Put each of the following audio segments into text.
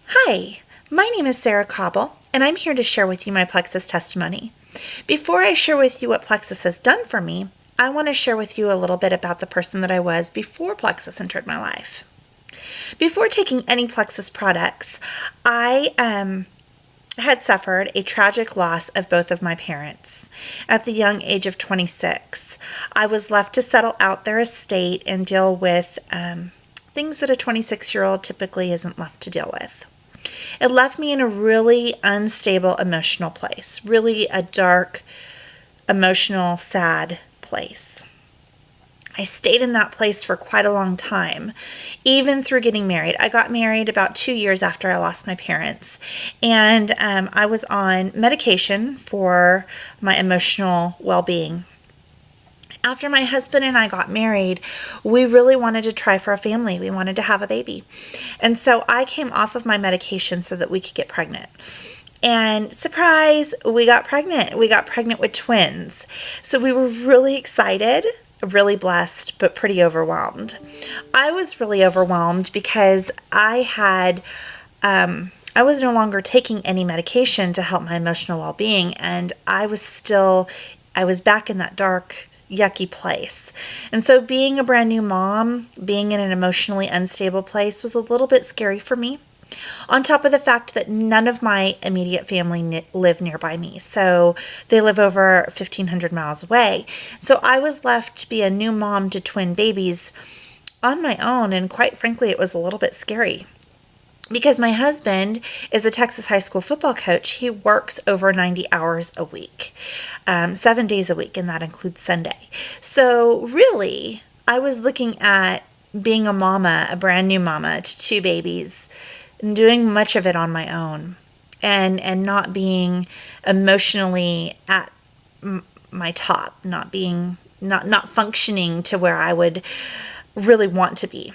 Hi, my name is Sarah Cobble, and I'm here to share with you my Plexus testimony. Before I share with you what Plexus has done for me, I want to share with you a little bit about the person that I was before Plexus entered my life. Before taking any Plexus products, I had suffered a tragic loss of both of my parents. At the young age of 26, I was left to settle out their estate and deal with things that a 26-year-old typically isn't left to deal with. It left me in a really unstable emotional place, really a dark, emotional, sad place. I stayed in that place for quite a long time, even through getting married. I got married about 2 years after I lost my parents, and I was on medication for my emotional well-being. After my husband and I got married, we really wanted to try for a family. We wanted to have a baby. And so I came off of my medication so that we could get pregnant. And surprise, we got pregnant. We got pregnant with twins. So we were really excited, really blessed, but pretty overwhelmed. I was really overwhelmed because I was no longer taking any medication to help my emotional well-being, and I was back in that dark, yucky place. And so being a brand new mom, being in an emotionally unstable place was a little bit scary for me. On top of the fact that none of my immediate family live nearby me. So they live over 1,500 miles away. So I was left to be a new mom to twin babies on my own. And quite frankly, it was a little bit scary. Because my husband is a Texas high school football coach. He works over 90 hours a week, 7 days a week, and that includes Sunday. So really, I was looking at being a mama, a brand new mama to two babies, and doing much of it on my own, and not being emotionally at my top, not functioning to where I would really want to be.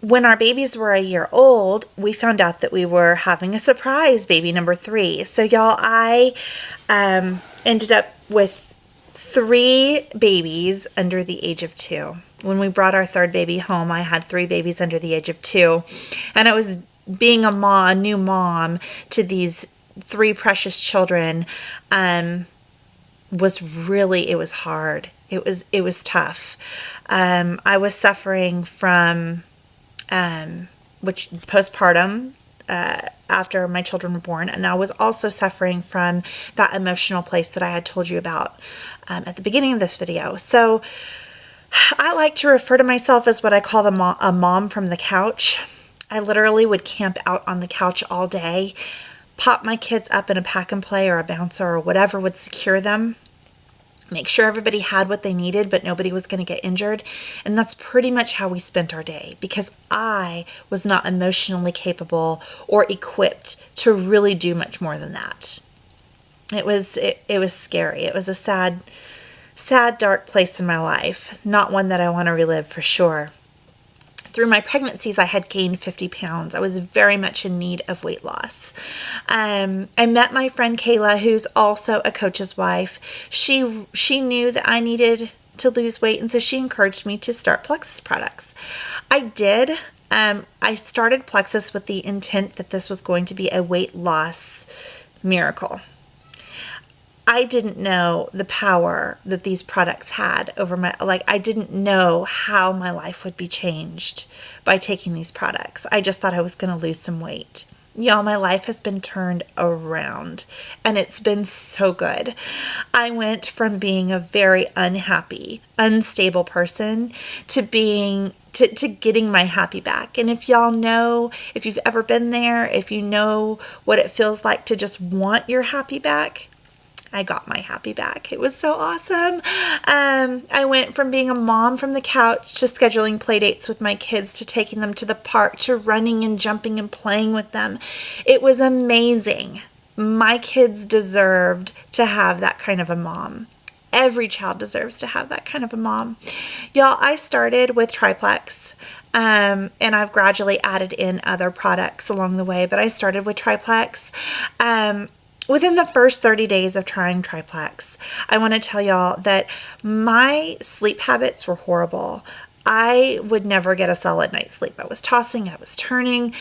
When our babies were a year old, we found out that we were having a surprise baby number 3. So y'all, I ended up with 3 babies under the age of 2. When we brought our third baby home, I had 3 babies under the age of 2. And I was being a new mom to these 3 precious children, it was hard. It was tough. I was suffering from which postpartum after my children were born, and I was also suffering from that emotional place that I had told you about at the beginning of this video. So I like to refer to myself as what I call a mom from the couch. I literally would camp out on the couch all day, pop my kids up in a pack and play or a bouncer or whatever would secure them, make sure everybody had what they needed, but nobody was going to get injured. And that's pretty much how we spent our day, because I was not emotionally capable or equipped to really do much more than that. It was scary. It was a sad, dark place in my life. Not one that I want to relive for sure. Through my pregnancies, I had gained 50 pounds. I was very much in need of weight loss. I met my friend Kayla, who's also a coach's wife. She knew that I needed to lose weight, and so she encouraged me to start Plexus products. I did. I started Plexus with the intent that this was going to be a weight loss miracle. I didn't know the power that these products had over I didn't know how my life would be changed by taking these products. I just thought I was going to lose some weight. Y'all, my life has been turned around, and it's been so good. I went from being a very unhappy, unstable person to getting my happy back. And if y'all know, if you've ever been there, if you know what it feels like to just want your happy back, I got my happy back. It was so awesome. I went from being a mom from the couch to scheduling play dates with my kids, to taking them to the park, to running and jumping and playing with them. It was amazing. My kids deserved to have that kind of a mom. Every child deserves to have that kind of a mom. Y'all, I started with Triplex. And I've gradually added in other products along the way, but I started with Triplex. Within the first 30 days of trying Triplex, I want to tell y'all that my sleep habits were horrible. I would never get a solid night's sleep. I was tossing, I was turning,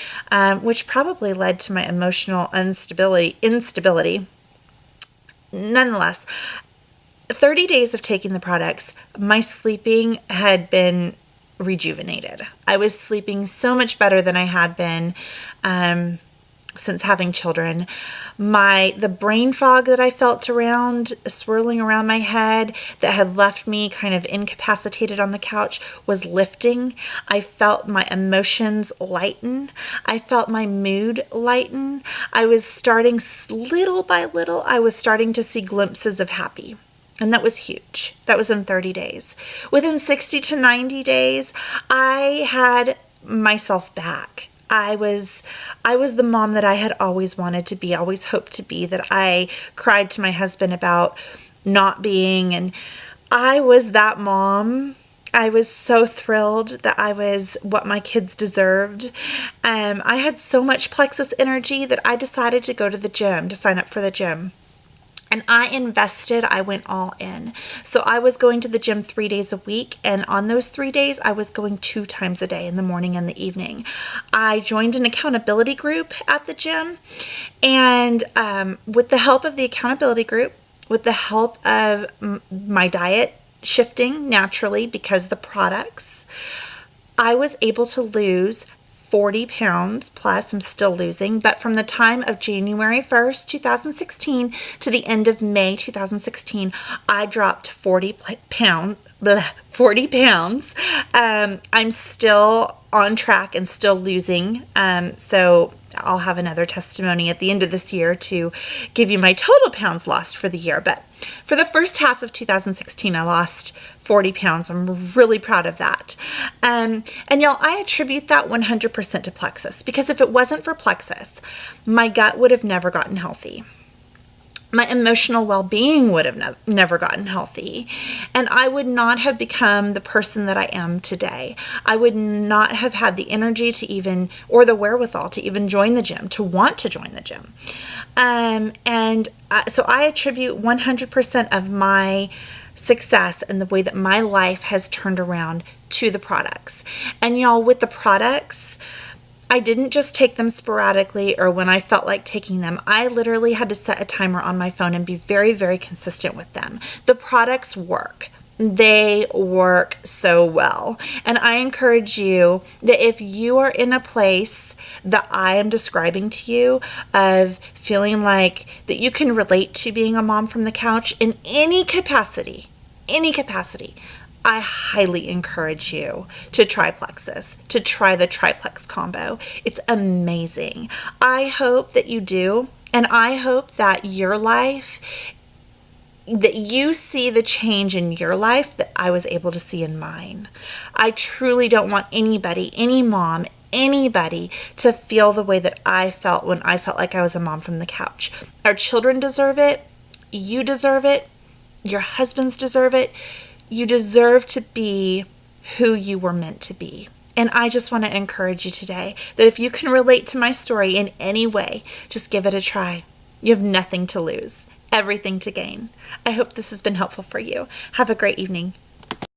which probably led to my emotional instability. Nonetheless, 30 days of taking the products, my sleeping had been rejuvenated. I was sleeping so much better than I had been since having children. The brain fog that I felt swirling around my head that had left me kind of incapacitated on the couch was lifting. I felt my emotions lighten. I felt my mood lighten. I was starting little by little, I was starting to see glimpses of happy. And that was huge. That was in 30 days. Within 60 to 90 days, I had myself back. I was the mom that I had always wanted to be, always hoped to be, that I cried to my husband about not being. And I was that mom. I was so thrilled that I was what my kids deserved. I had so much Plexus energy that I decided to go to the gym, to sign up for the gym. And I went all in. So I was going to the gym 3 days a week. And on those 3 days, I was going 2 times a day, in the morning and the evening. I joined an accountability group at the gym. And with the help of the accountability group, with the help of my diet shifting naturally because the products, I was able to lose 40 pounds plus. I'm still losing, but from the time of January 1st, 2016 to the end of May 2016, I dropped 40 pounds. I'm still on track and still losing. So I'll have another testimony at the end of this year to give you my total pounds lost for the year. But for the first half of 2016, I lost 40 pounds. I'm really proud of that. And y'all, I attribute that 100% to Plexus, because if it wasn't for Plexus, my gut would have never gotten healthy. My emotional well-being would have never gotten healthy, and I would not have become the person that I am today. I would not have had the energy to even, or the wherewithal to even join the gym, to want to join the gym. So I attribute 100% of my success and the way that my life has turned around to the products. And y'all, with the products, I didn't just take them sporadically or when I felt like taking them. I literally had to set a timer on my phone and be very, very consistent with them. The products work. They work so well. And I encourage you that if you are in a place that I am describing to you of feeling like that you can relate to being a mom from the couch in any capacity, I highly encourage you to try Plexus, to try the Triplex combo. It's amazing. I hope that you do, and I hope that your life, that you see the change in your life that I was able to see in mine. I truly don't want anybody, any mom, anybody to feel the way that I felt when I felt like I was a mom from the couch. Our children deserve it. You deserve it. Your husbands deserve it. You deserve to be who you were meant to be. And I just want to encourage you today that if you can relate to my story in any way, just give it a try. You have nothing to lose, everything to gain. I hope this has been helpful for you. Have a great evening.